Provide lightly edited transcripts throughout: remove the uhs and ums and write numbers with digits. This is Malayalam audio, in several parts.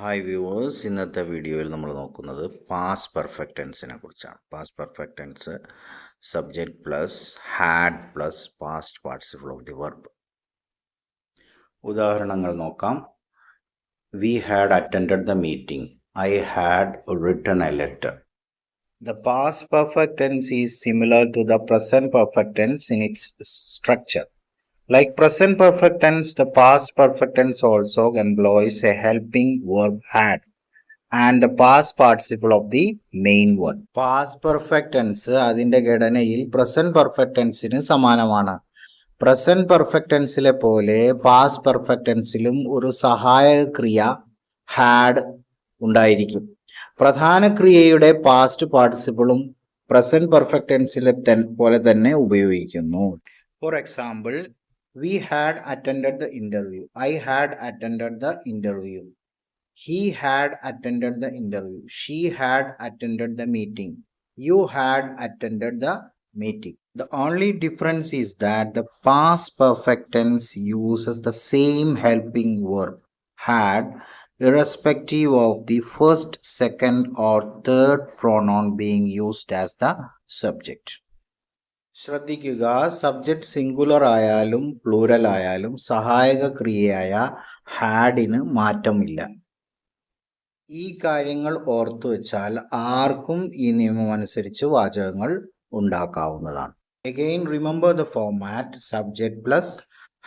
ഹായ് വ്യൂവേഴ്സ്, ഇന്നത്തെ വീഡിയോയിൽ നമ്മൾ നോക്കുന്നത് പാസ്റ്റ് പെർഫെക്റ്റ് ടെൻസിനെ കുറിച്ചാണ്. Past perfect tense subject plus had plus past participle of the verb. ഉദാഹരണങ്ങൾ നോക്കാം. We had attended the meeting. I had written a letter. The past perfect tense is similar to the present perfect tense in its structure. Like present perfect tense, the past perfect tense also employs a helping verb had and the past participle of the main word. Past perfect tense അതിന്റെ ഘടനയിൽ present perfect tenseന് സമാനമാണ്. പ്രസന്റ് പെർഫെക്റ്റ് ടെൻസിലെ പോലെ പാസ്റ്റ് പെർഫെക്റ്റ് ടെൻസിലും ഒരു സഹായക ക്രിയ ഹാഡ് ഉണ്ടായിരിക്കും. പ്രധാന ക്രിയയുടെ പാസ്റ്റ് പാർട്ടിസിപ്പിളും പ്രസന്റ് പെർഫെക്റ്റ് ടെൻസിലെ പോലെ തന്നെ ഉപയോഗിക്കുന്നു. For example, we had attended the interview. I had attended the interview. He had attended the interview. She had attended the meeting. You had attended the meeting. The only difference is that the past perfect tense uses the same helping verb had irrespective of the first, second or third pronoun being used as the subject. ശ്രദ്ധിക്കുക, സബ്ജക്റ്റ് സിംഗുലർ ആയാലും പ്ലൂരൽ ആയാലും സഹായക ക്രിയയായ ഹാഡിന് മാറ്റമില്ല. ഈ കാര്യങ്ങൾ ഓർത്തു വെച്ചാൽ ആർക്കും ഈ നിയമം അനുസരിച്ച് വാചകങ്ങൾ ഉണ്ടാക്കാവുന്നതാണ്. Again, remember the format: subject plus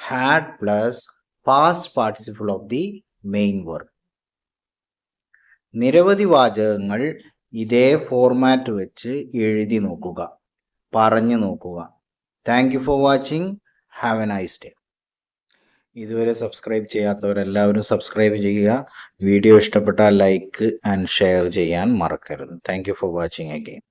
had plus past participle of the main verb. നിരവധി വാചകങ്ങൾ ഇതേ ഫോർമാറ്റ് വെച്ച് എഴുതി നോക്കുക, പറഞ്ഞു നോക്കുക. Thank you for watching. Have A nice day. ഇതുവരെ സബ്സ്ക്രൈബ് ചെയ്യാത്തവരെല്ലാവരും സബ്സ്ക്രൈബ് ചെയ്യുക. വീഡിയോ ഇഷ്ടപ്പെട്ടാൽ ലൈക്ക് ആൻഡ് ഷെയർ ചെയ്യാൻ മറക്കരുത്. Thank you for watching again.